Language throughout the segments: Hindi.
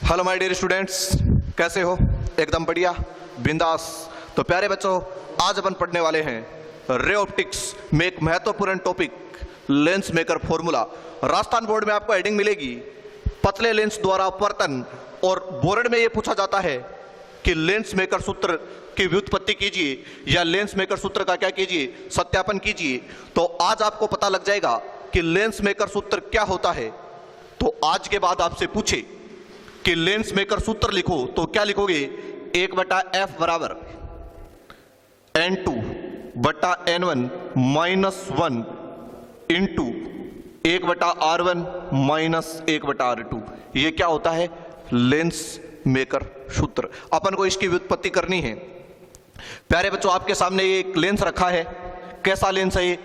हेलो माय डियर स्टूडेंट्स, कैसे हो? एकदम बढ़िया, बिंदास। तो प्यारे बच्चों, आज अपन पढ़ने वाले हैं रे ऑप्टिक्स में एक महत्वपूर्ण topic lens maker formula. Rajasthan board में आपको हेडिंग मिलेगी पतले लेंस द्वारा अपवर्तन, और बोर्ड में यह पूछा जाता है कि लेंस मेकर सूत्र की व्युत्पत्ति कीजिए या लेंस मेकर सूत्र का क्या कीजिए, सत्यापन कीजिए। तो आज आपको पता लग जाएगा कि लेंस मेकर सूत्र क्या होता है। तो आज के बाद आपसे पूछे कि लेंस मेकर सूत्र लिखो तो क्या लिखोगे? 1/f बराबर n2 बटा n1 minus 1 into 1/r1 minus 1/r2। ये क्या होता है? लेंस मेकर सूत्र। अपन को इसकी व्युत्पत्ति करनी है। प्यारे बच्चों, आपके सामने ये एक लेंस रखा है। कैसा लेंस है ये?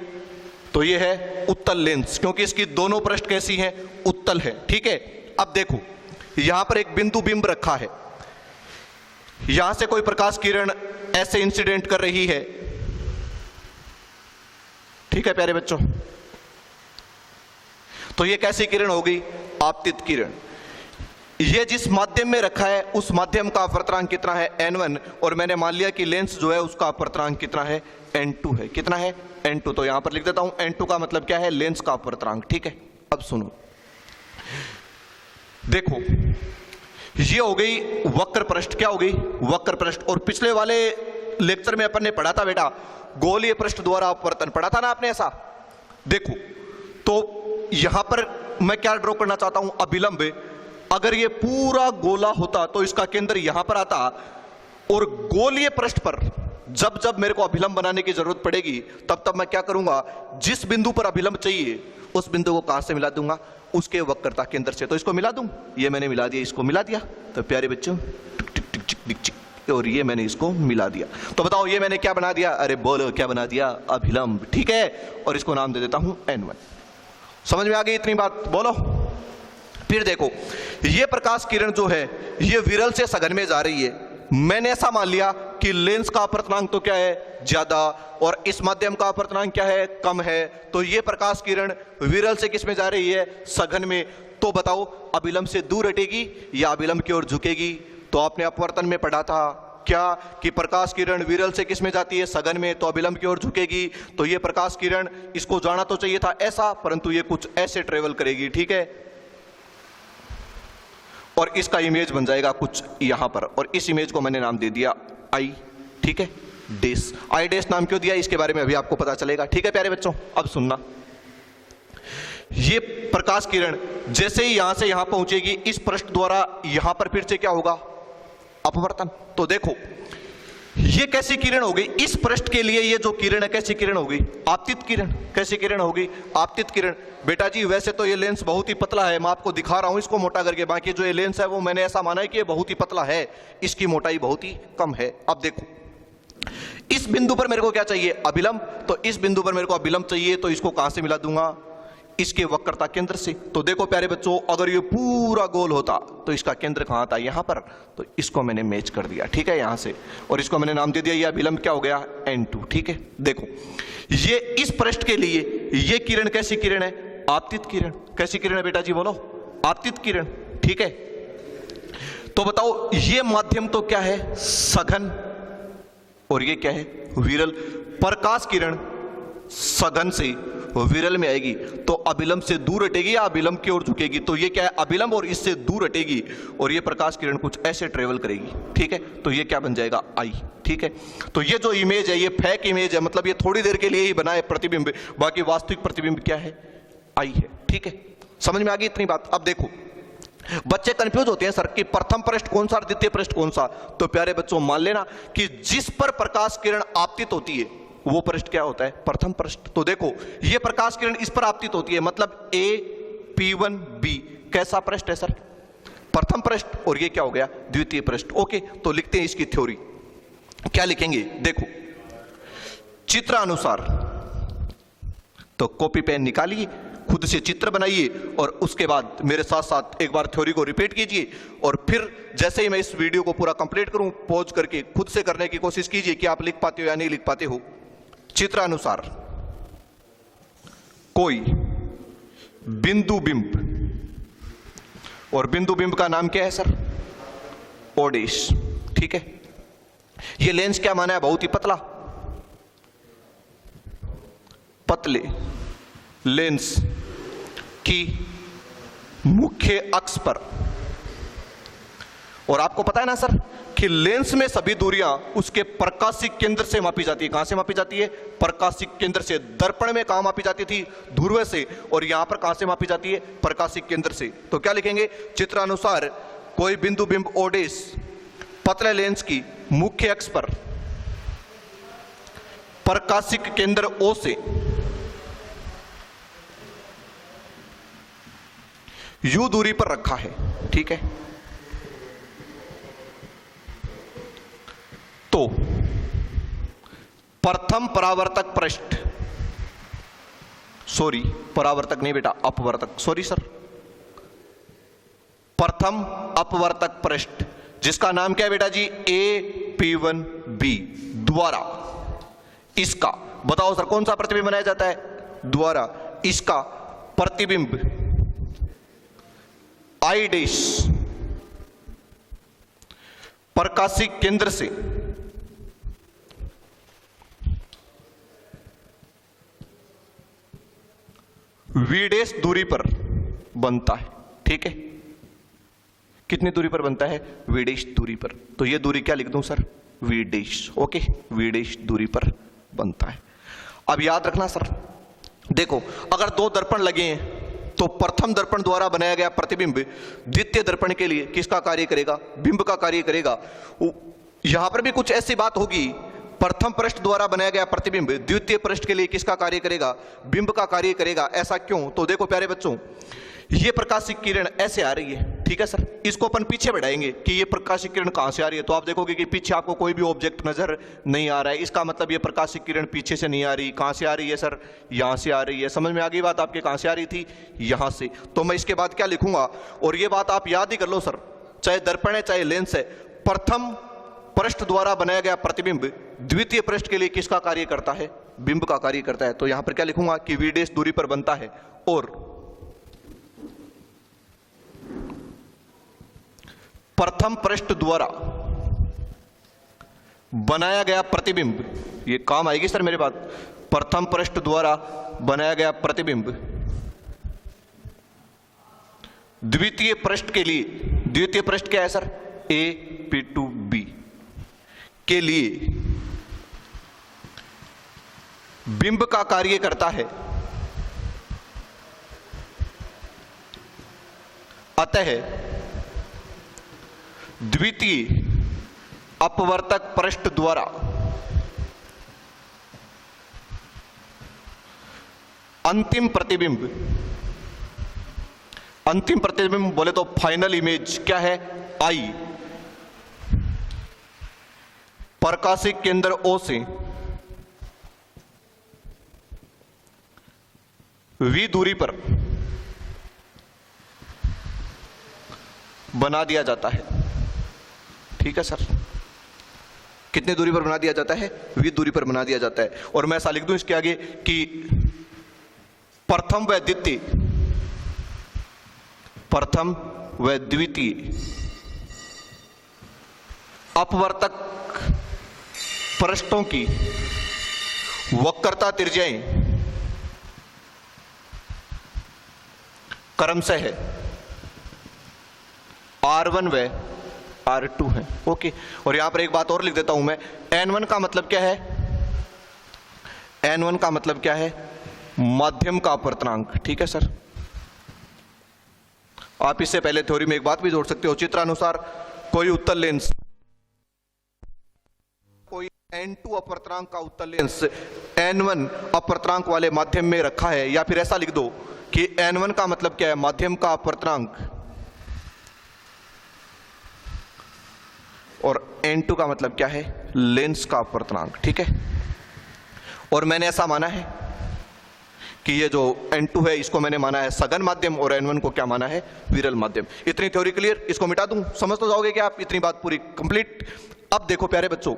तो ये है उत्तल लेंस, क्योंकि इसकी दोनों पृष्ठ कैसी हैं? उत्तल है। ठीक है, अब देखो यहां पर एक बिंदु बिंब रखा है। यहां से कोई प्रकाश किरण ऐसे इंसिडेंट कर रही है। ठीक है प्यारे बच्चों, तो ये कैसी किरण होगी? आपतित किरण। ये जिस माध्यम में रखा है उस माध्यम का अपवर्तनांक कितना है? n1। और मैंने मान लिया कि लेंस जो है उसका अपवर्तनांक कितना है? n2 है। कितना है? n2। तो यहां पर लिख देता हूं n2 का मतलब क्या है? लेंस का अपवर्तनांक। ठीक है, अब सुनो, देखो ये हो गई वक्र पृष्ठ। क्या हो गई? वक्र पृष्ठ। और पिछले वाले लेक्चर में अपन ने पढ़ा था बेटा गोलीय पृष्ठ द्वारा अपवर्तन, पढ़ा था ना आपने ऐसा? देखो तो यहां पर मैं क्या ड्रॉ करना चाहता हूं? अभिलंब। अगर ये पूरा गोला होता तो इसका केंद्र यहां पर आता, और गोलीय पृष्ठ पर जब जब मेरे को अभिलंब बनाने की जरूरत पड़ेगी तब तब मैं क्या करूंगा? जिस बिंदु पर अभिलंब चाहिए उस बिंदु को कहां से मिला दूंगा? उसके वक्रता केंद्र से। तो इसको मिला दूं, ये मैंने मिला दिया, इसको मिला दिया। तो प्यारे बच्चों और ये मैंने इसको मिला दिया। तो बताओ ये मैंने क्या बना दिया? अरे बोलो क्या बना दिया? अभिलंब। ठीक है, और इसको नाम दे देता हूं n1। समझ में आ गई इतनी बात? बोलो। फिर देखो ये प्रकाश किरण जो है ये विरल से सघन में जा रही है। मैंने ऐसा मान लिया कि लेंस का अपवर्तनांक तो क्या है? ज्यादा, और इस माध्यम का अपवर्तनांक क्या है? कम है। तो ये प्रकाश किरण विरल से किस में जा रही है? सघन में। तो बताओ अभिलंब से दूर हटेगी या अभिलंब की ओर झुकेगी? तो आपने अपवर्तन में पढ़ा था क्या कि प्रकाश किरण विरल से किस में जाती है? सघन में। तो अभिलंब की ओर झुकेगी। तो ये प्रकाश किरण, इसको जाना तो चाहिए था ऐसा, परंतु ये कुछ ऐसे ट्रेवल करेगी। ठीक है, और इसका इमेज बन जाएगा कुछ यहां पर, और इस इमेज को मैंने नाम दे दिया आई। ठीक है, डैश। आई डैश नाम क्यों दिया इसके बारे में अभी आपको पता चलेगा। ठीक है प्यारे बच्चों, अब सुनना, ये प्रकाश किरण जैसे ही यहां से यहां पहुंचेगी इस पृष्ठ द्वारा यहां पर फिर से क्या होगा? अपवर्तन। तो देखो ये कैसी किरण होगी? इस पृष्ठ के लिए ये जो किरण है कैसी किरण होगी? आपतित किरण। कैसी किरण होगी? आपतित किरण। बेटा जी वैसे तो ये लेंस बहुत ही पतला है, मैं आपको दिखा रहा हूं इसको मोटा करके, बाकी जो ये लेंस है वो मैंने ऐसा माना है कि ये बहुत ही पतला है, इसकी मोटाई बहुत ही कम है। अब देखो इस बिंदु पर मेरे को क्या चाहिए? अभिलंब। तो इस बिंदु पर मेरे को अभिलंब चाहिए, तो इसको कहां से मिला दूंगा? इसके वक्रता केंद्र से। तो देखो प्यारे बच्चों, अगर ये पूरा गोल होता तो इसका केंद्र कहां था? यहां पर। तो इसको मैंने मैच कर दिया। ठीक है, यहां से, और इसको मैंने नाम दे दिया, ये अभिलंब क्या हो गया? n2। ठीक है, देखो ये इस पृष्ठ के लिए ये किरण कैसी किरण है? आपतित किरण। कैसी किरण है बेटा जी? बोलो। आपतित किरण। ठीक है, तो बताओ ये माध्यम तो क्या है? सघन, और ये क्या है? विरल। प्रकाश किरण सघन से विरल में आएगी तो अभिलंब से दूर हटेगी या अभिलंब की ओर झुकेगी? तो ये क्या है? अभिलंब, और इससे दूर हटेगी, और ये प्रकाश किरण कुछ ऐसे ट्रेवल करेगी। ठीक है, तो ये क्या बन जाएगा? आई। ठीक है, तो ये जो इमेज है ये फेक इमेज है, मतलब ये थोड़ी देर के लिए ही बना है प्रतिबिंब, बाकी वास्तविक प्रतिबिंब क्या है? आई है। ठीक है, समझ में आ गई इतनी बात? अब देखो बच्चे कंफ्यूज होते हैं, सर कि प्रथम पृष्ठ कौन सा और द्वितीय पृष्ठ कौन सा? तो प्यारे बच्चों मान लेना कि जिस पर प्रकाश किरण आपतित होती है वो पृष्ठ क्या होता है? प्रथम पृष्ठ। तो देखो ये प्रकाश किरण इस पर आपतित होती है, मतलब AP1B कैसा पृष्ठ है सर? प्रथम पृष्ठ। और ये क्या हो गया? द्वितीय पृष्ठ। ओके, तो लिखते हैं इसकी थ्योरी। क्या लिखेंगे? देखो चित्रानुसार, तो कॉपी पेन निकालिए, खुद से चित्र बनाइए, और उसके बाद मेरे साथ साथ एक बार थ्योरी को रिपीट कीजिए, और फिर जैसे ही मैं इस वीडियो को पूरा कंप्लीट करूं पॉज करके खुद से करने की कोशिश कीजिए कि आप लिख पाते हो या नहीं लिख पाते हो। चित्रानुसार कोई बिंदु बिंब, और बिंदु बिंब का नाम क्या है सर? ओ डैश, ठीक है। ये लेंस क्या माना है, बहुत ही पतला, पतले लेंस की मुख्य अक्ष पर। और आपको पता है ना सर कि लेंस में सभी दूरियां उसके प्रकाशिक केंद्र से मापी जाती है। कहां से मापी जाती है, प्रकाशिक केंद्र से। दर्पण में कहां मापी जाती थी, ध्रुव से, और यहां पर कहां से मापी जाती है, प्रकाशिक केंद्र से। तो क्या लिखेंगे, चित्रानुसार कोई बिंदु बिंब ओ डैश पतले लेंस की मुख्य अक्ष पर प्रकाशिक केंद्र ओ से यू दूरी पर रखा है, ठीक है। तो प्रथम परावर्तक पृष्ठ, सॉरी परावर्तक नहीं बेटा, अपवर्तक, सॉरी सर, प्रथम अपवर्तक पृष्ठ जिसका नाम क्या है बेटा जी, AP1B द्वारा इसका, बताओ सर कौन सा प्रतिबिंब बनाया जाता है, द्वारा इसका प्रतिबिंब I डैश प्रकाशिक केंद्र से V डैश दूरी पर बनता है, ठीक है। कितनी दूरी पर बनता है, V डैश दूरी पर। तो ये दूरी क्या लिख दूं sir, V dash, okay, V dash दूरी पर बनता है। अब याद रखना सर, देखो अगर दो दर्पण लगे हैं तो प्रथम दर्पण द्वारा बनाया गया प्रतिबिंब द्वितीय दर्पण के लिए किसका कार्य करेगा, बिंब का कार्य करेगा। यहां पर भी कुछ ऐसी बात होगी, प्रथम पृष्ठ द्वारा बनाया गया प्रतिबिंब द्वितीय पृष्ठ के लिए किसका कार्य करेगा, बिंब का कार्य करेगा। ऐसा क्यों, तो देखो प्यारे बच्चों, ये प्रकाशिक किरण ऐसे आ रही है, ठीक है सर, इसको अपन पीछे बढ़ाएंगे कि ये प्रकाशिक किरण कहां से आ रही है। तो आप देखोगे कि पीछे आपको कोई भी ऑब्जेक्ट नजर नहीं आ रहा है, इसका मतलब ये प्रकाशिक किरण पीछे से नहीं आ रही। कहां से आ रही है सर, यहां से आ रही है। समझ में आ गई बात आपके, कहां से आ रही थी, यहां से। तो मैं इसके बाद क्या लिखूंगा, और ये बात आप याद ही कर लो सर, चाहे दर्पण है चाहे लेंस है, प्रथम पृष्ठ द्वारा बनाया गया प्रतिबिंब द्वितीय पृष्ठ के लिए किसका कार्य करता है, बिंब का कार्य करता है। तो यहां पर क्या लिखूंगा कि V डैश दूरी पर बनता है, और प्रथम पृष्ठ द्वारा बनाया गया प्रतिबिंब, ये काम आएगी सर मेरे बात, प्रथम पृष्ठ द्वारा बनाया गया प्रतिबिंब द्वितीय पृष्ठ के लिए, द्वितीय पृष्ठ क्या है सर, AP2B के लिए बिंब का कार्य करता है। अतः द्वितीय अपवर्तक पृष्ठ द्वारा अंतिम प्रतिबिंब, अंतिम प्रतिबिंब बोले तो फाइनल इमेज क्या है, I प्रकाशिक केंद्र O से V दूरी पर बना दिया जाता है, ठीक है सर। कितनी दूरी पर बना दिया जाता है, V दूरी पर बना दिया जाता है। और मैं ऐसा लिख दूं इसके आगे कि प्रथम व द्वितीय, प्रथम व द्वितीय अपवर्तक पृष्ठों की वक्रता त्रिज्याएं क्रमशः है R1 व R2 है, ओके। और यहां पर एक बात और लिख देता हूं मैं, N1 का मतलब क्या है, N1 का मतलब क्या है, माध्यम का अपवर्तनांक, ठीक है सर। आप इससे पहले थ्योरी में एक बात भी जोड़ सकते हो, चित्रानुसार कोई उत्तल लेंस, कोई N2 अपवर्तनांक का उत्तल लेंस N1 अपवर्तनांक वाले माध्यम में रखा है, या फिर ऐसा लिख दो कि N1 का मतलब क्या है, माध्यम का अपवर्तनांक, और N2 का मतलब क्या है, लेंस का अपवर्तनांक, ठीक है। और मैंने ऐसा माना है कि ये जो N2 है इसको मैंने माना है सघन माध्यम, और N1 को क्या माना है, विरल माध्यम। इतनी थ्योरी क्लियर, इसको मिटा दूं, समझ तो जाओगे कि आप, इतनी बात पूरी कंप्लीट। अब देखो प्यारे बच्चों,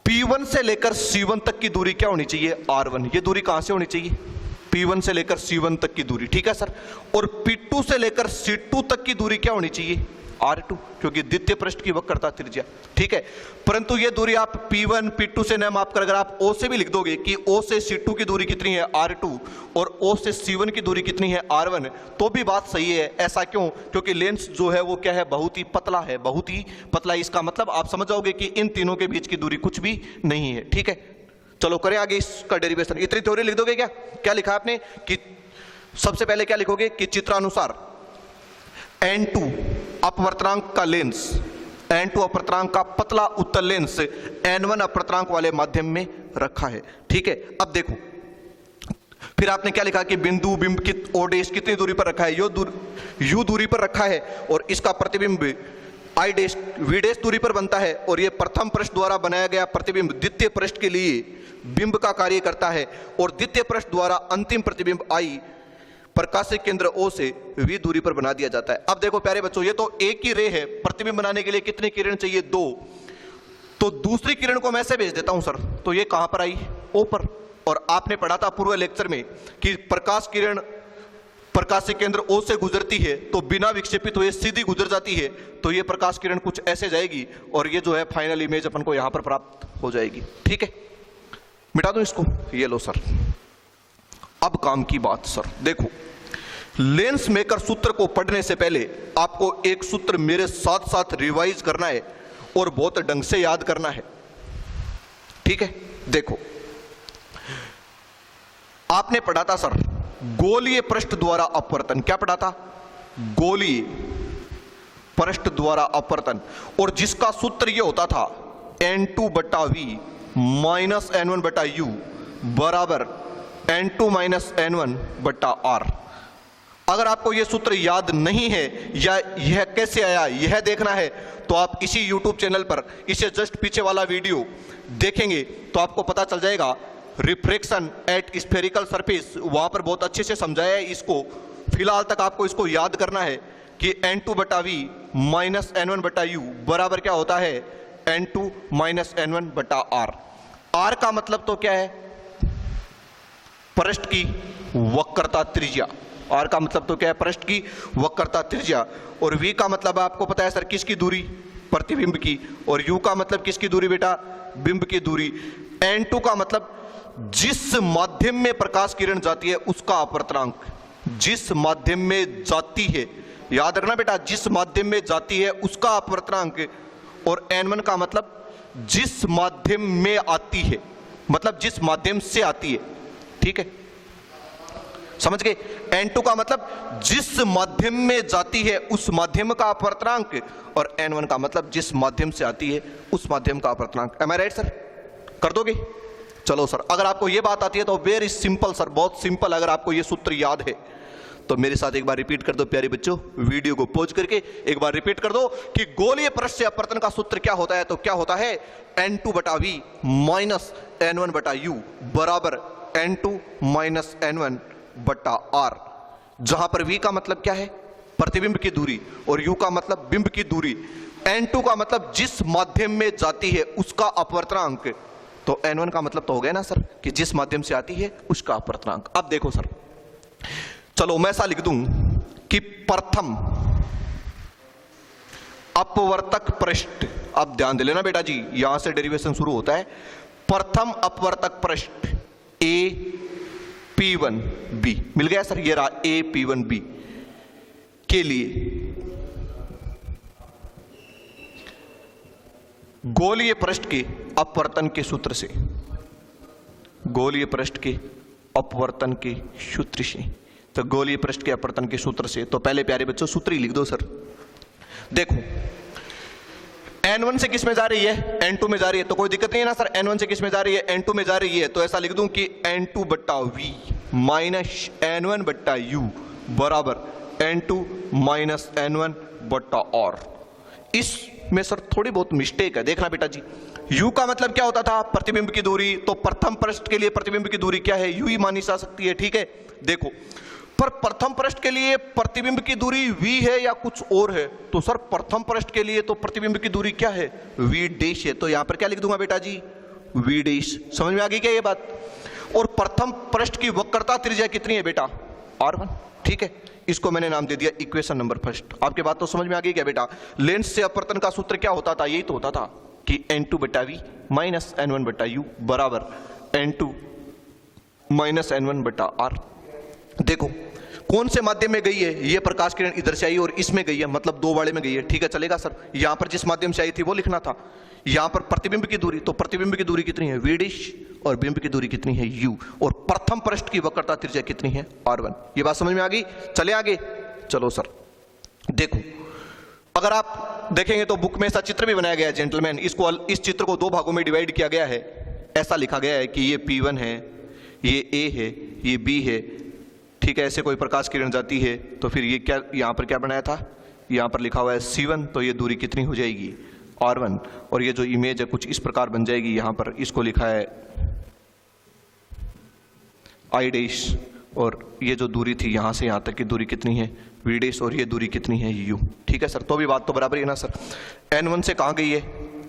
P1 से लेकर C1 तक की दूरी क्या होनी चाहिए, R1। ये दूरी कहां से होनी चाहिए, P1 से लेकर C1 तक की दूरी, ठीक है सर। और P2 से लेकर C2 तक की दूरी क्या होनी चाहिए, R2, क्योंकि द्वितीय पृष्ठ की वक्रता त्रिज्या, ठीक है। परंतु ये दूरी आप P1 P2 से न माप कर अगर आप O से भी लिख दोगे कि O से C2 की दूरी कितनी है R2 और O से C1 की दूरी कितनी है R1, तो भी बात सही है। ऐसा क्यों? क्योंकि लेंस जो है वो क्या है, बहुत ही पतला है, बहुत ही पतला। इसका मतलब आप समझ जाओगे कि इन तीनों के बीच की दूरी कुछ भी नहीं है, ठीक है। चलो करें आगे इसका डेरिवेशन। इतनी थ्योरी लिख दोगे क्या? क्या लिखा आपने कि सबसे पहले क्या लिखोगे कि चित्रानुसार N2 अपवर्तनांक का लेंस, N2 अपवर्तनांक का पतला उत्तल लेंस N1 अपवर्तनांक वाले माध्यम में रखा है, ठीक है। अब देखो फिर आपने क्या लिखा कि बिंदु बिंब की O डैश कितनी दूरी पर रखा है, U दूरी पर रखा है और इसका प्रतिबिंब I डैश V डैश दूरी पर बनता है और यह प्रथम पृष्ठ द्वारा बनाया गया प्रतिबिंब द्वितीय पृष्ठ के लिए बिंब का कार्य करता है और द्वितीय पृष्ठ द्वारा अंतिम प्रतिबिंब I प्रकाशिक केंद्र O से V दूरी पर बना दिया जाता है। अब देखो प्यारे बच्चों, ये तो एक ही रे है, प्रतिबिंब बनाने के लिए कितनी किरण चाहिए? 2। तो दूसरी किरण को मैं ऐसे भेज देता हूं सर, तो ये कहां पर आई? O पर। और आपने पढ़ा था पूर्व लेक्चर में कि प्रकाश किरण प्रकाशिक केंद्र O से गुजरती है तो बिना विक्षेपित हुए सीधी गुजर जाती है, तो ये प्रकाश किरण कुछ ऐसे जाएगी और ये जो है फाइनल इमेज अपन को यहां पर प्राप्त हो जाएगी, ठीक है। मिटा दो इसको, ये लो सर। अब काम की बात सर, देखो लेंस मेकर सूत्र को पढ़ने से पहले आपको एक सूत्र मेरे साथ साथ रिवाइज करना है और बहुत ढंग से याद करना है, ठीक है। देखो आपने पढ़ा था सर गोलीय पृष्ठ द्वारा अपवर्तन, क्या पढ़ा था? गोलीय पृष्ठ द्वारा अपवर्तन, और जिसका सूत्र यह होता था N2 बटा V माइनस N1 बटा U बराबर N2 माइनस N1 बटा R। अगर आपको यह सूत्र याद नहीं है या यह कैसे आया यह देखना है तो आप इसी YouTube चैनल पर इसे जस्ट पीछे वाला वीडियो देखेंगे तो आपको पता चल जाएगा। रिफ्रैक्शन एट स्फेरिकल सरफेस, वहां पर बहुत अच्छे से समझाया है इसको। फिलहाल तक आपको इसको याद करना है कि N2 बटा V माइनस N1 बटा U बराबर क्या होता है? N2 माइनस N1 बटा R। R का मतलब तो क्या है? पृष्ठ की वक्रता त्रिज्या। R का मतलब तो क्या है? पृष्ठ की वक्रता त्रिज्या। और V का मतलब आपको पता है सर किसकी दूरी? प्रतिबिंब की। और U का मतलब किसकी दूरी बेटा? बिंब की दूरी। N2 का मतलब जिस माध्यम में प्रकाश किरण जाती है उसका अपवर्तनांक, जिस माध्यम में जाती है, याद रखना बेटा, जिस माध्यम में जाती है उसका अपवर्तनांक। और N1 का मतलब जिस माध्यम में आती है, मतलब जिस माध्यम से आती है, ठीक है, समझ गए? N2 का मतलब जिस माध्यम में जाती है उस माध्यम का अपवर्तनांक और N1 का मतलब जिस माध्यम से आती है उस माध्यम का अपवर्तनांक। एम आई राइट सर? कर दोगे? चलो सर, अगर आपको ये बात आती है तो वेरी सिंपल सर, बहुत सिंपल। अगर आपको ये सूत्र याद है तो मेरे साथ एक बार रिपीट कर दो प्यारे बच्चों, वीडियो को पॉज करके एक बार रिपीट कर दो कि गोलीय पृष्ठ से अपवर्तन का सूत्र क्या होता है। तो क्या होता है? N2 बटा V माइनस N1 बटा U बराबर N2 माइनस N1 बटा R, जहां पर V का मतलब क्या है? प्रतिबिंब की दूरी और U का मतलब बिंब की दूरी। N2 का मतलब जिस माध्यम में जाती है उसका अपवर्तनांक, तो N1 का मतलब तो हो गया ना सर कि जिस माध्यम से आती है उसका अपवर्तनांक। अब देखो सर, चलो मैं ऐसा लिख दूं कि प्रथम अपवर्तक पृष्ठ, अब ध्यान दे लेना बेटा जी, यहां से डेरिवेशन शुरू होता है। प्रथम अपवर्तक पृष्ठ A P1B, मिल गया सर, ये रहा A P1B के लिए गोलीय पृष्ठ के अपवर्तन के सूत्र से, गोलीय पृष्ठ के अपवर्तन के सूत्र से, तो गोलीय पृष्ठ के अपवर्तन के सूत्र से, तो पहले प्यारे बच्चों सूत्र ही लिख दो सर। देखो N1 से किस में जा रही है? N2 में जा रही है, तो कोई दिक्कत नहीं है ना सर। N1 से किस में जा रही है? N2 में जा रही है, तो ऐसा लिख दूं कि N2 बट्टा V माइनस N1 बट्टा U बराबर N2 माइनस N1 बट्टा R। इसमें सर थोड़ी बहुत मिस्टेक है, देखना बेटा जी। U का मतलब क्या होता था? प्रतिबिंब की दूरी, तो प्रथम पृष्ठ के लिए प्रतिबिंब की दूरी क्या है? U ही मानी जा सकती है, ठीक है। देखो पर प्रथम पृष्ठ के लिए प्रतिबिंब की दूरी V है या कुछ और है? तो सर प्रथम पृष्ठ के लिए तो प्रतिबिंब की दूरी क्या है? V डैश है, तो यहां पर क्या लिख दूंगा बेटा जी? V dash. समझ में आ गई क्या ये बात? और प्रथम पृष्ठ की वक्रता त्रिज्या कितनी है बेटा? R1, ठीक है। इसको मैंने नाम दे दिया इक्वेशन नंबर फर्स्ट। आपके बात तो समझ में आ गई क्या बेटा? लेंस से अपवर्तन का सूत्र क्या होता था? यही तो होता था कि n2/v माइनस n1/u बराबर n2 माइनस n1/r। देखो कौन से माध्यम में गई है? ये प्रकाश किरण इधर से आई और इसमें गई है, मतलब दो वाले में गई है। ठीक है, चलेगा सर। यहां पर जिस माध्यम से आई थी वो लिखना था। यहां पर प्रतिबिंब की दूरी, तो प्रतिबिंब की दूरी कितनी है? v' और बिंब की दूरी कितनी है? u। और प्रथम पृष्ठ की वक्रता त्रिज्या कितनी है? r1। ये बात समझ में आ गई? चले आगे। चलो सर देखो, अगर आप देखेंगे तो बुक में ऐसा चित्र भी बनाया गया है जेंटलमैन। इस चित्र को दो भागों में डिवाइड किया गया है। ऐसा लिखा गया है कि ये P1 है, ये A है, ये B है। ठीक है, ऐसे कोई प्रकाश किरण जाती है तो फिर ये क्या, यहां पर क्या बनाया था? यहां पर लिखा हुआ है C1, तो ये दूरी कितनी हो जाएगी? R1। और ये जो इमेज है कुछ इस प्रकार बन जाएगी। यहां पर इसको लिखा है I', और ये जो दूरी थी यहां से यहां तक की दूरी कितनी है? V', और ये दूरी कितनी है? U। ठीक है सर, तो भी बात तो बराबर है ना सर? N1 से कहां गई है?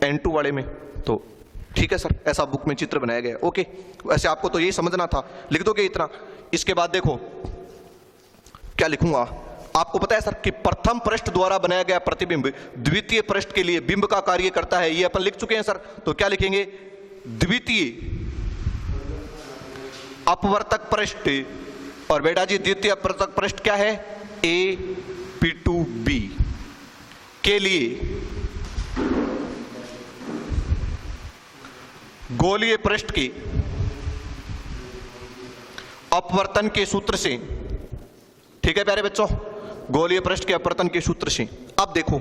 N2 वाले में। तो ठीक है सर, ऐसा बुक में चित्र बनाया गया। ओके, वैसे आपको तो यही समझना था, लिख दोगे इतना। इसके बाद देखो क्या लिखूंगा, आपको पता है सर कि प्रथम पृष्ठ द्वारा बनाया गया प्रतिबिंब द्वितीय पृष्ठ के लिए बिंब का कार्य करता है। ये अपन लिख चुके हैं सर। तो क्या लिखेंगे? द्वितीय अपवर्तक पृष्ठ, और बेटा जी द्वितीय अपवर्तक पृष्ठ क्या है? A-P2B के लिए गोलीय पृष्ठ के अपवर्तन के सूत्र से। ठीक है प्यारे बच्चों, गोलीय पृष्ठ के अपवर्तन के सूत्र से। अब देखो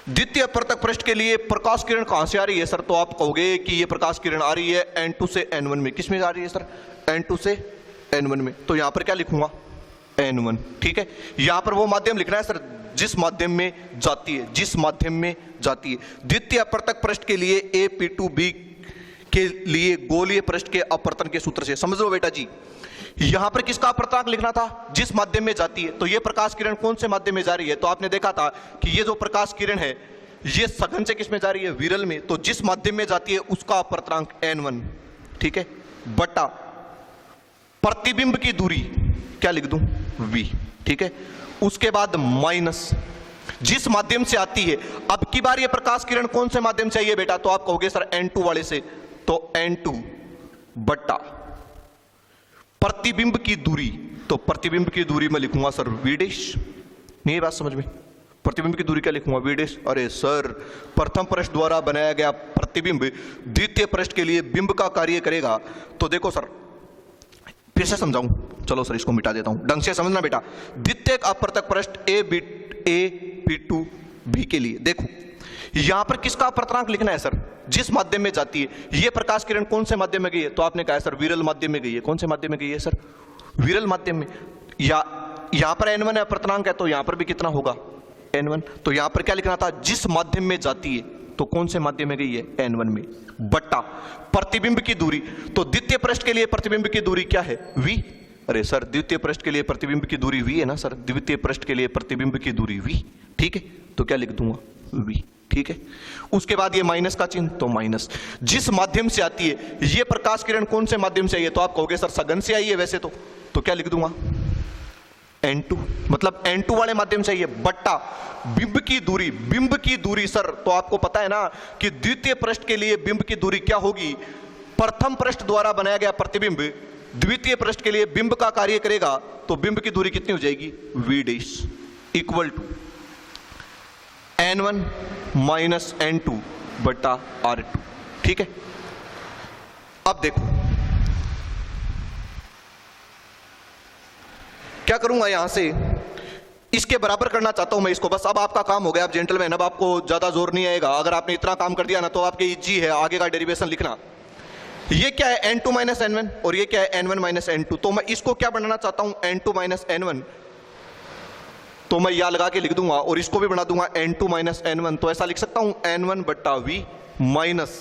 द्वितीय अपवर्तक पृष्ठ के लिए प्रकाश किरण कहां से आ रही है सर? तो आप कहोगे कि ये प्रकाश किरण आ रही है N2 से N1 में। किस में आ रही है सर? N2 से N1 में। तो यहां पर क्या लिखूंगा? N1। ठीक है, यहां पर वो माध्यम लिखना है सर जिस माध्यम में जाती है, जिस माध्यम में जाती है। द्वितीय अपवर्तक पृष्ठ के लिए A-P2B के लिए गोलीय पृष्ठ के अपवर्तन के सूत्र से। समझ लो बेटा जी, यहां पर किसका अपवर्तनांक लिखना था? जिस माध्यम में जाती है। तो ये प्रकाश किरण कौन से माध्यम में जा रही है? तो आपने देखा था कि ये जो प्रकाश किरण है ये सघन से किस में जा रही है? विरल में। तो जिस माध्यम में जाती है उसका अपवर्तनांक N1। ठीक है, बटा प्रतिबिंब की दूरी क्या लिख दूं? V। ठीक है, उसके बाद माइनस जिस माध्यम से आती है। अब की बार ये प्रकाश किरण कौन से माध्यम से आई है बेटा? तो आप कहोगे सर N2 वाले से। तो N2 बटा प्रतिबिंब की दूरी, तो प्रतिबिंब की दूरी में लिखूंगा सर V'। नहीं, बात समझ में? प्रतिबिंब की दूरी क्या लिखूंगा? V'। अरे सर, प्रथम पृष्ठ द्वारा बनाया गया प्रतिबिंब द्वितीय पृष्ठ के लिए बिंब का कार्य करेगा। तो देखो सर फिर से समझाऊं, चलो सर इसको मिटा देता हूं, ढंग से समझना बेटा। द्वितीय अपवर्तक पृष्ठ A-P2B के लिए देखो यहां पर किसका अपवर्तनांक लिखना है सर? जिस माध्यम में जाती है। ये प्रकाश किरण कौन से माध्यम में गई है? तो आपने कहा सर विरल माध्यम में गई है। कौन से माध्यम में गई है सर? विरल माध्यम में। या यहां पर N1 अपवर्तनांक है, तो यहां पर भी कितना होगा? N1। तो यहां पर क्या लिखना था? जिस माध्यम में जाती है। तो कौन से माध्यम में गई है? N1 में, बटा प्रतिबिंब की दूरी। तो द्वितीय पृष्ठ के लिए प्रतिबिंब की दूरी क्या है? V। अरे सर, द्वितीय पृष्ठ के लिए प्रतिबिंब की दूरी V है ना सर? द्वितीय पृष्ठ के लिए प्रतिबिंब की दूरी V। ठीक है, तो क्या लिख दूंगा? V। ठीक है, उसके बाद ये माइनस का चिन्ह, तो माइनस जिस माध्यम से आती है। ये प्रकाश किरण कौन से माध्यम से आई है? तो आप कहोगे सर सघन से आई है वैसे तो क्या लिख दूंगा? N2, मतलब N2 वाले माध्यम से आई है, बट्टा बिंब की दूरी। बिंब की दूरी सर, तो आपको पता है ना कि द्वितीय पृष्ठ के लिए बिंब की दूरी क्या होगी? प्रथम पृष्ठ द्वारा बनाया गया प्रतिबिंब द्वितीय पृष्ठ के लिए बिंब का कार्य करेगा। तो बिंब की दूरी कितनी हो जाएगी? V' equal to N1 minus N2 बटा R2। ठीक है, अब देखो क्या करूंगा, यहां से इसके बराबर करना चाहता हूं मैं इसको। बस अब आपका काम हो गया, अब जेंटलमैन, अब आपको ज्यादा जोर नहीं आएगा। अगर आपने इतना काम कर दिया ना तो आपके इजी है आगे का डेरिवेशन लिखना। ये क्या है? N2 माइनस N1, और ये क्या है? N1 minus N2। तो मैं इसको क्या बनाना चाहता हूं? N2 minus N1। तो मैं यहां लगा के लिख दूंगा, और इसको भी बना दूंगा N2 माइनस N1। तो ऐसा लिख सकता हूं N1 बट्टा V माइनस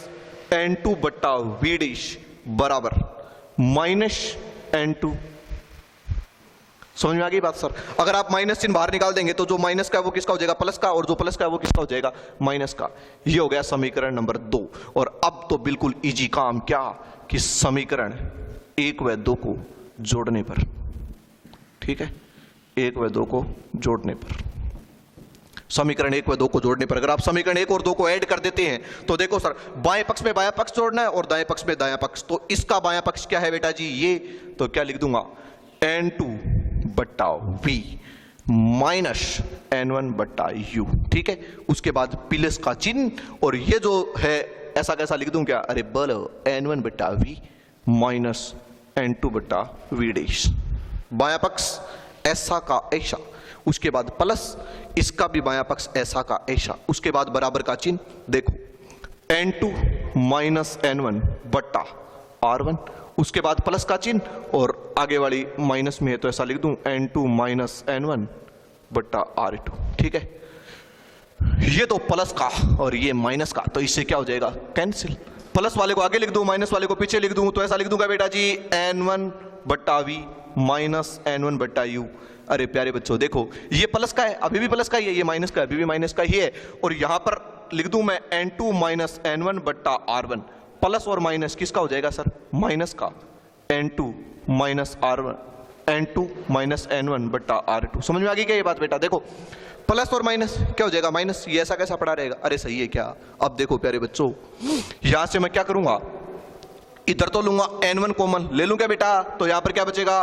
N2 बट्टा V' बराबर माइनस N2। समझ में आ गई बात सर? अगर आप माइनस चिन्ह बाहर निकाल देंगे तो जो माइनस का है वो किसका हो जाएगा? प्लस का, और जो प्लस का है वो किसका हो जाएगा? माइनस का। ये हो गया समीकरण नंबर 2। और अब तो बिल्कुल इजी काम, क्या कि समीकरण 1 व 2 को जोड़ने पर। ठीक है, 1 व 2 को जोड़ने पर, समीकरण 1 व 2 को जोड़ने पर अगर आप समीकरण 1 और 2 को ऐड कर देते हैं तो देखो सर, बाएं पक्ष में बायां पक्ष जोड़ना है और दाएं पक्ष में दायां पक्ष, तो इसका बायां पक्ष क्या है बेटा जी ये, तो क्या लिख दूंगा N2 बट्टा V माइनस N1 बट्टा U, ठीक है। उसके बाद प्लस का चिन्ह और ये जो है ऐसा कैसा लिख दूं क्या, अरे बोलो N1 बट्टा V माइनस N2 बट्टा V डैश, बायां पक्ष ऐसा का ऐसा, उसके बाद प्लस इसका भी बायां पक्ष ऐसा का ऐसा, उसके बाद बराबर का चिन्ह, देखो N2 माइनस N1 बट्टा R1, उसके बाद प्लस का चिन्ह और आगे वाली माइनस में है तो ऐसा लिख दूं N2 माइनस N1 बट्टा R2, ठीक है। ये तो प्लस का और ये माइनस का, तो इससे क्या हो जाएगा कैंसिल, प्लस वाले को आगे लिख दूं माइनस वाले को पीछे लिख दूं, तो ऐसा लिख दूंगा बेटा जी N1 बट्टा V माइनस N1 बट्टा U। अरे प्यारे बच्चों देखो ये प्लस का है, अभी भी प्लस का ही है, ये माइनस का है, अभी भी माइनस का ही है, और यहां पर लिख दूं मैं N2 माइनस N1 बट्टा R1, प्लस और माइनस किसका हो जाएगा सर, माइनस का, N2 minus R1, N2 minus N1 बट्टा R2। समझ में आ गई क्या ये बात बेटा, देखो प्लस और माइनस क्या हो जाएगा माइनस, ये ऐसा कैसा पड़ा रहेगा, अरे सही है क्या। अब देखो प्यारे बच्चों यहां से मैं क्या करूंगा, इधर तो लूंगा N1 कॉमन ले लूं क्या बेटा, तो यहां पर क्या बचेगा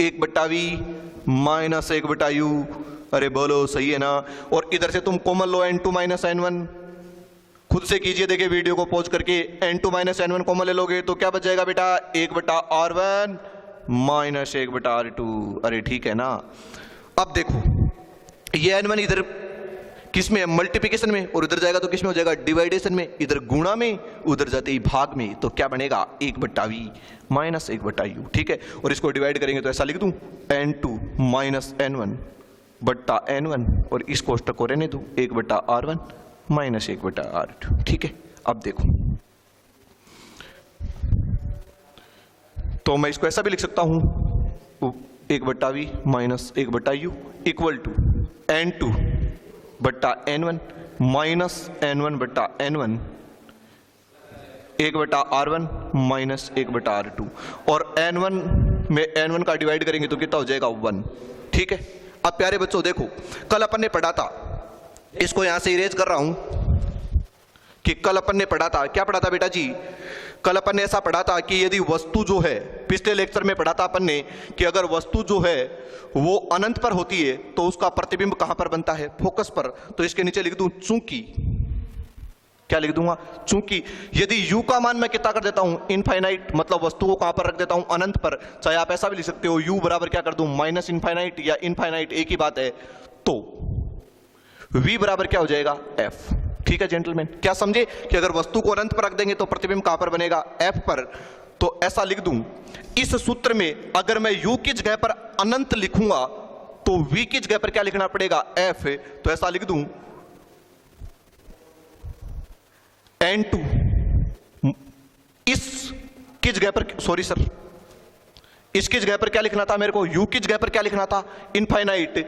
1 बट्टा V माइनस 1 बट्टा U, अरे बोलो सही है ना, और इधर से तुम कॉमन लो N2 माइनस N1, खुद से कीजिए देखिए वीडियो को पॉज करके, N2 माइनस N1 कॉमन ले लोगे तो क्या बच जाएगा बेटा 1 बट्टा R1 माइनस 1 बट्टा R2, अरे ठीक है ना। अब देखो ये N1 इधर किस में है, मल्टीप्लिकेशन में, और उधर जाएगा तो किस में हो जाएगा डिवाइडेशन में, इधर गुणा में उधर जाते ही भाग में, तो क्या बनेगा 1 बट्टा V माइनस 1 बट्टा U, ठीक है। और इसको डिवाइड करेंगे तो ऐसा लिख दूं N2 माइनस N1 बट्टा N1 और इस कोष्टक को रहने दूं 1 बट्टा R1 माइनस 1 बट्टा R2, ठीक है। अब देखो तो मैं इसको ऐसा भी लिख सकता हूं 1 बट्टा V माइनस 1 बट्टा U इक्वल टू N2 बट्टा N1 माइनस N1 बट्टा N1 1 बट्टा R1 माइनस 1 बट्टा R2, और N1 में N1 का डिवाइड करेंगे तो कितना हो जाएगा 1, ठीक है। अब प्यारे बच्चों देखो कल अपन ने पढ़ा था, इसको यहां से इरेज कर रहा हूं कि कल अपन ने पढ़ा था, क्या पढ़ा था बेटा जी, कल अपन ने ऐसा पढ़ा था कि यदि वस्तु जो है, पिछले लेक्चर में पढ़ा था अपन ने कि अगर वस्तु जो है वो अनंत पर होती है तो उसका प्रतिबिंब कहां पर बनता है, फोकस पर, तो इसके नीचे लिख दूं चूंकि, क्या लिख दूंगा चूंकि यदि u का मान मैं कितना कर देता हूं इनफाइनाइट, मतलब वस्तु को कहां पर रख देता हूं अनंत पर, चाहे आप ऐसा भी लिख सकते हो u बराबर क्या कर दूं माइनस इनफाइनाइट या इनफाइनाइट एक ही बात है, तो v बराबर क्या हो जाएगा f, ठीक है जेंटलमैन। क्या समझे कि अगर वस्तु को अनंत पर रख देंगे तो प्रतिबिंब कहां पर बनेगा f पर, तो ऐसा लिख दूं इस सूत्र में अगर मैं u की जगह पर अनंत लिखूंगा तो v की जगह पर क्या लिखना पड़ेगा f, तो ऐसा लिख दूं N2 इस की जगह पर, सॉरी सर इसकी जगह पर क्या लिखना था मेरे को, u की जगह पर क्या लिखना था इनफाइनाइट,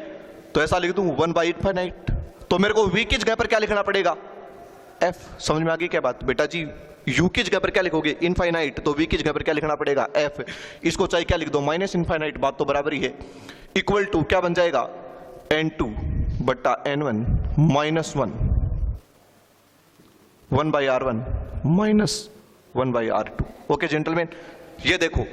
तो ऐसा लिख दूं 1 बाई इनफाइनाइट, तो मेरे को v की जगह पर क्या लिखना पड़ेगा f। समझ में आ गई क्या बात बेटा जी, u की जगह पर क्या लिखोगे इनफाइनाइट, तो v की जगह पर क्या लिखना पड़ेगा f, इसको चाहे क्या लिख दो माइनस इनफाइनाइट, बात तो बराबर ही है, इक्वल टू क्या बन जाएगा N2 बट्टा N1 minus 1 by R1 minus 1 by R2। Okay gentleman, ये देखो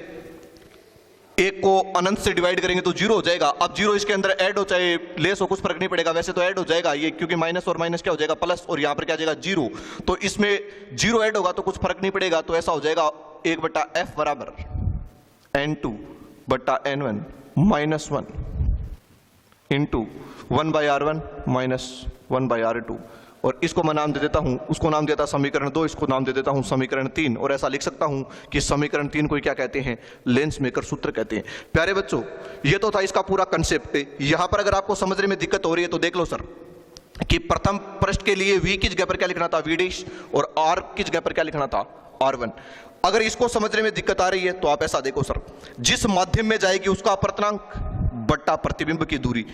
एक को अनंत से डिवाइड करेंगे तो 0 हो जाएगा, अब 0 इसके अंदर ऐड हो चाहे लेस हो कुछ फर्क नहीं पड़ेगा, वैसे तो ऐड हो जाएगा ये, क्योंकि माइनस और माइनस क्या हो जाएगा प्लस, और यहां पर क्या आ जाएगा 0, तो इसमें 0 ऐड होगा तो कुछ फर्क नहीं पड़ेगा, तो ऐसा हो जाएगा 1 बट्टा f बराबर N2 बट्टा N1 minus 1 into 1 by R1 minus 1 by R2, और इसको मैं नाम दे देता हूं, उसको नाम देता समीकरण 2, इसको नाम दे देता हूं समीकरण 3, और ऐसा लिख सकता हूं कि समीकरण 3 को क्या कहते हैं लेंस मेकर सूत्र कहते हैं। प्यारे बच्चों ये तो था इसका पूरा कंसेप्ट, यहां पर अगर आपको समझने में दिक्कत हो रही है तो देख लो सर कि प्रथम पृष्ठ के लिए v की जगह पर क्या लिखना था v डैश, और r की जगह पर क्या लिखना था r1। अगर इसको समझने में दिक्कत आ रही है तो आप ऐसा देखो सर, जिस माध्यम में जाएगी उसका अपर्तनांक बट्टा प्रतिबिंब की दूरी,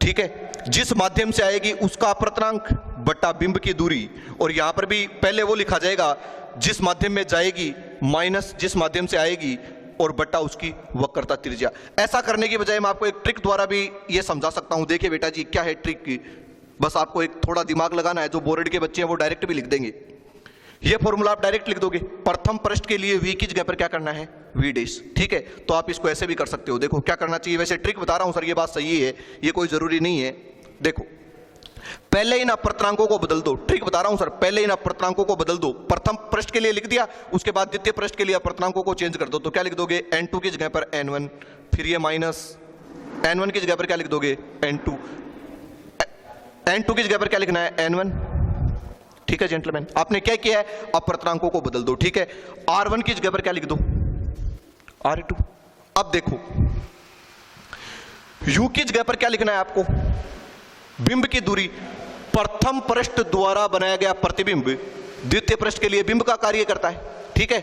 ठीक है, जिस माध्यम से आएगी उसका अपर्तनांक बट्टा बिंब की दूरी, और यहां पर भी पहले वो लिखा जाएगा जिस माध्यम में जाएगी माइनस जिस माध्यम से आएगी और बट्टा उसकी वक्रता त्रिज्या। ऐसा करने की बजाय मैं आपको एक ट्रिक द्वारा भी ये समझा सकता हूं। देखिए बेटा जी, क्या है ट्रिक की, बस आपको एक थोड़ा दिमाग लगाना है। जो बोर्ड के बच्चे हैं वो डायरेक्ट भी लिख देंगे, ये फॉर्मूला आप डायरेक्ट लिख दोगे। प्रथम पृष्ठ के लिए v की जगह पर क्या करना है, v डैश, ठीक है। तो आप इसको ऐसे भी कर सकते हो। देखो क्या करना चाहिए, वैसे ट्रिक बता रहा हूं सर, ये बात सही है, ये कोई जरूरी नहीं है। देखो पहले इन अपर्तनांकों को बदल दो, ट्रिक बता रहा हूं सर, पहले इन अपर्तनांकों को बदल दो। प्रथम पृष्ठ के लिए लिख दिया, उसके बाद द्वितीय पृष्ठ के लिए अपर्तनांकों को चेंज कर दो। तो क्या लिख दोगे, n2 की जगह पर n1, फिर ये माइनस n1 की जगह पर क्या लिख दोगे, n2, n2 की जगह पर क्या लिखना है, n1, ठीक है जेंटलमैन। आपने क्या किया है, अपर्तनांकों को बदल दो, ठीक है। r1 की जगह पर क्या लिख दो, r2। अब देखो u की जगह पर क्या लिखना है आपको, बिंब की दूरी। प्रथम पृष्ठ द्वारा बनाया गया प्रतिबिंब द्वितीय पृष्ठ के लिए बिंब का कार्य करता है, ठीक है।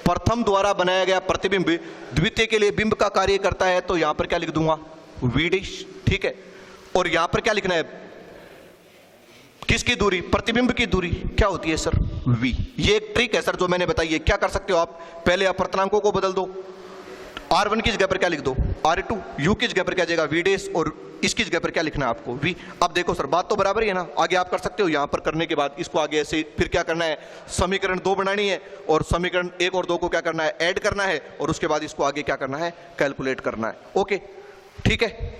प्रथम द्वारा बनाया गया प्रतिबिंब द्वितीय के लिए बिंब का कार्य करता है, तो यहां पर क्या लिख दूंगा, v डैश, ठीक है। और यहां पर क्या लिखना है, किसकी दूरी, प्रतिबिंब की दूरी क्या होती है सर, v। ये एक ट्रिक है सर जो मैंने बताई है। क्या कर सकते हो आप, पहले अपर्तनांकों को बदल दो, r1 की जगह पर क्या लिख दो, r2, u की जगह पर क्या जाएगा, v डैश, और इसकी जगह पर क्या लिखना है आपको, v। अब देखो सर बात तो बराबर ही है ना, आगे आप कर सकते हो। यहां पर करने के बाद इसको आगे ऐसे फिर क्या करना है, समीकरण 2 बनानी है, और समीकरण 1 और 2 को क्या करना है, ऐड करना है, और उसके बाद इसको आगे क्या करना है, कैलकुलेट करना है। ओके ठीक है,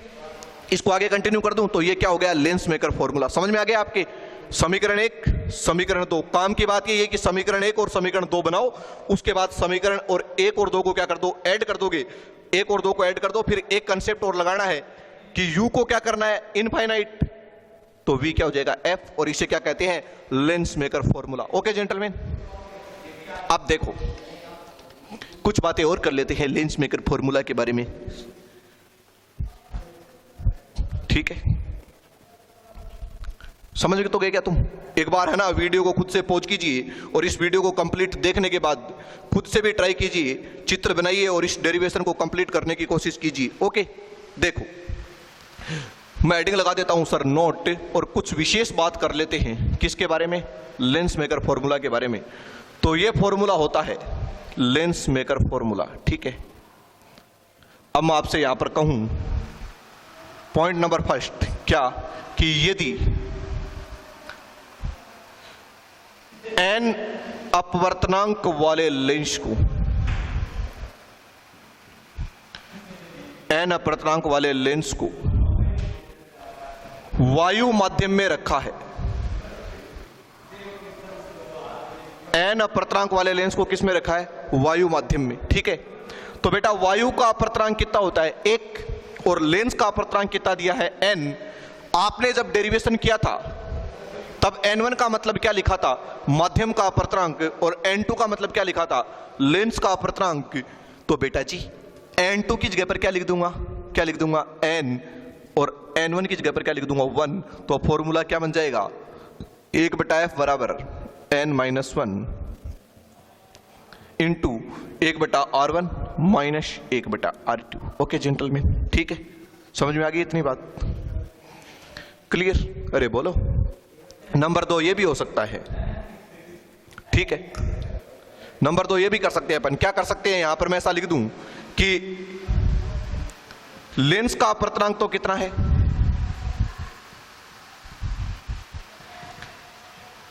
इसको आगे कंटिन्यू कर दूं तो ये क्या हो गया, लेंस मेकर फॉर्मूला। समझ में आ गया आपके, समीकरण 1 समीकरण 2। काम की बात ये है कि समीकरण 1 और समीकरण 2 बनाओ, उसके बाद समीकरण और 1 और 2 को क्या कर दो, ऐड कर दोगे। 1 और 2 को ऐड कर दो, फिर एक कंसेप्ट और लगाना है कि u को क्या करना है, इनफाइनाइट, तो v क्या हो जाएगा, f, और इसे क्या कहते हैं, lens maker formula. Okay gentleman, अब देखो कुछ बातें और कर लेते हैं लेंस मेकर फॉर्मूला के बारे में, ठीक है। समझ तो गए क्या तुम, एक बार है ना वीडियो को खुद से पॉज कीजिए, और इस वीडियो को कंप्लीट देखने के बाद खुद से भी ट्राई कीजिए, चित्र बनाइए और इस डेरिवेशन को कंप्लीट करने की कोशिश कीजिए। ओके देखो मैं हेडिंग लगा देता हूं सर, नोट, और कुछ विशेष बात कर लेते हैं किसके बारे में, लेंस मेकर फॉर्मूला के बारे में। तो ये फॉर्मूला होता है लेंस मेकर फॉर्मूला, ठीक है। अब मैं आपसे यहां पर कहूं पॉइंट नंबर फर्स्ट, क्या कि यदि n अपवर्तनांक वाले लेंस को, n अपवर्तनांक वाले लेंस को वायु माध्यम में रखा है, n अपवर्तनांक वाले लेंस को किस में रखा है, वायु माध्यम में, ठीक है। तो बेटा वायु का अपवर्तनांक कितना होता है, 1, और लेंस का अपवर्तनांक कितना दिया है, n। आपने जब डेरिवेशन किया था तब n1 का मतलब क्या लिखा था, माध्यम का अपवर्तनांक, और n2 का मतलब क्या लिखा था, लेंस का अपवर्तनांक। तो बेटा जी n2 की जगह पर क्या लिख दूंगा, क्या लिख दूंगा, n, और n1 की जगह पर क्या लिख दूंगा, 1। तो फॉर्मूला क्या बन जाएगा, 1/f बराबर n-1 into 1/r1 minus 1/r2। Okay gentleman, ठीक है, समझ में आ गई इतनी बात, क्लियर। अरे बोलो। नंबर 2 ये भी हो सकता है, ठीक है। नंबर 2 ये भी कर सकते हैं अपन, क्या कर सकते हैं, यहां पर मैं ऐसा लिख दूं कि लेंस का अपवर्तनांक तो कितना है,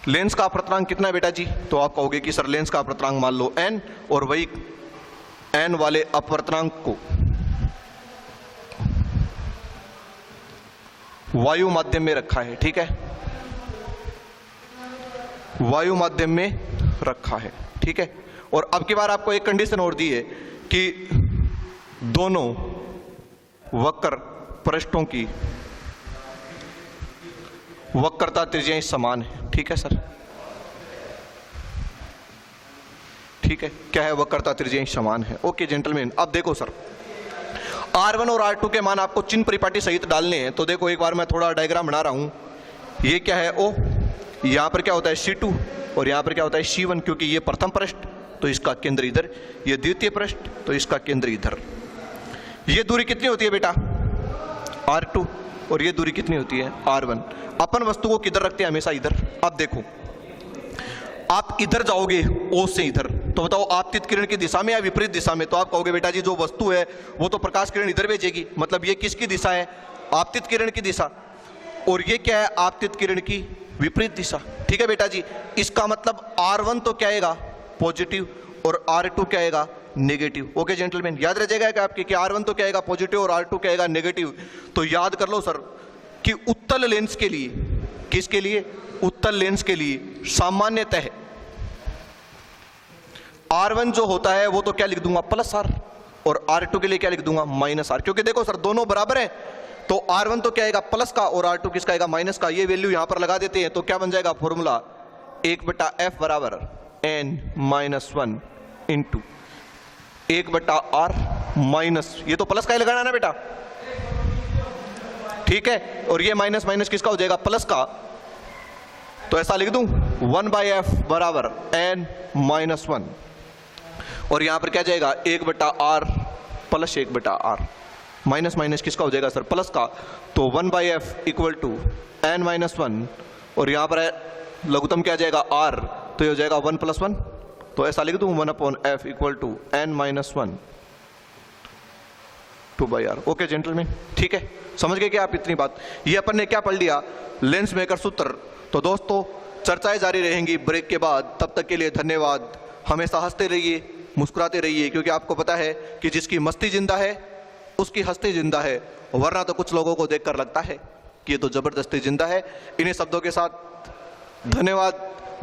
लेंस का अपवर्तनांक कितना है बेटा जी, तो आप कहोगे कि सर लेंस का अपवर्तनांक मान लो n, और वही n वाले अपवर्तनांक को वायु माध्यम में रखा है, ठीक है, वायु माध्यम में रखा है, ठीक है। और अब की बार आपको एक कंडीशन और दी है कि दोनों वक्र पृष्ठों की वक्रता त्रिज्याएं समान है, ठीक है सर, ठीक है। क्या है, वक्रता त्रिज्याएं समान है। ओके जेंटलमैन, अब देखो सर R1 और R2 के मान आपको चिन्ह परिपाटी सहित डालने हैं। तो देखो एक बार मैं थोड़ा डायग्राम बना रहा हूं, ये क्या है O, यहां पर क्या होता है C2, और यहां पर क्या होता है C1, क्योंकि ये प्रथम पृष्ठ तो इसका केंद्र इधर, ये द्वितीय पृष्ठ तो इसका केंद्र इधर। ये दूरी कितनी होती है बेटा, R2, और ये दूरी कितनी होती है, R1। अपन वस्तु को किधर रखते हैं, हमेशा इधर। अब देखो आप इधर जाओगे O से इधर, तो बताओ आपतित किरण की दिशा में या विपरीत दिशा में? तो आप कहोगे बेटा जी जो वस्तु है वो तो प्रकाश किरण इधर भेजेगी, मतलब ये किसकी दिशा है? आपतित किरण की दिशा। और ये क्या है? आपतित किरण की विपरीत दिशा। ठीक है बेटा जी, इसका मतलब R1 तो क्या आएगा? पॉजिटिव, और R2 क्या आएगा? नेगेटिव। ओके जेंटलमैन, याद रह जाएगा क्या आपके कि R1 तो क्या आएगा? पॉजिटिव, और R2 क्या आएगा? नेगेटिव। तो याद कर लो सर कि उत्तल लेंस के लिए, किसके लिए? उत्तल लेंस के लिए सामान्यतः R1 जो होता है वो तो क्या लिख दूंगा? +R, और R2 के लिए क्या लिख दूंगा? -R, क्योंकि देखो सर दोनों बराबर है, तो R1 तो क्या आएगा? प्लस का, और R2 किसका आएगा? माइनस का। ये वैल्यू यहां पर लगा देते हैं तो क्या बन जाएगा फॉर्मूला? 1/f बराबर n-1 इंटू 1/r माइनस, ये तो प्लस का ही लगाना ना बेटा, ठीक है, और ये माइनस माइनस किसका हो जाएगा? प्लस का। तो ऐसा लिख दूं 1/f बराबर n-1, और यहां पर क्या जाएगा? 1/r plus 1/r, minus minus किसका हो जाएगा सर? प्लस का। तो 1/f इक्वल टू n-1, और यहां पर लघुत्तम क्या जाएगा? r, तो ये हो जाएगा 1 + 1। तो ऐसा लिख दूं 1/f equal to n-1 2/r। Okay gentleman, ठीक है, समझ गए क्या आप इतनी बात? ये अपन ने क्या पढ़ लिया? लेंस मेकर सूत्र। तो दोस्तों चर्चाएं जारी रहेंगी ब्रेक के बाद, तब तक के लिए धन्यवाद। हमेशा हंसते रहिए, मुस्कुराते रहिए, क्योंकि आपको पता है कि जिसकी मस्ती जिंदा है उसकी हस्ती जिंदा है, वरना तो कुछ लोगों को देखकर लगता है कि ये तो जबरदस्ती जिंदा है। इन्हीं शब्दों के साथ धन्यवाद,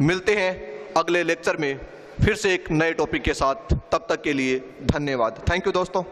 मिलते हैं अगले लेक्चर में फिर से एक नए टॉपिक के साथ, तब तक के लिए धन्यवाद। थैंक यू दोस्तों।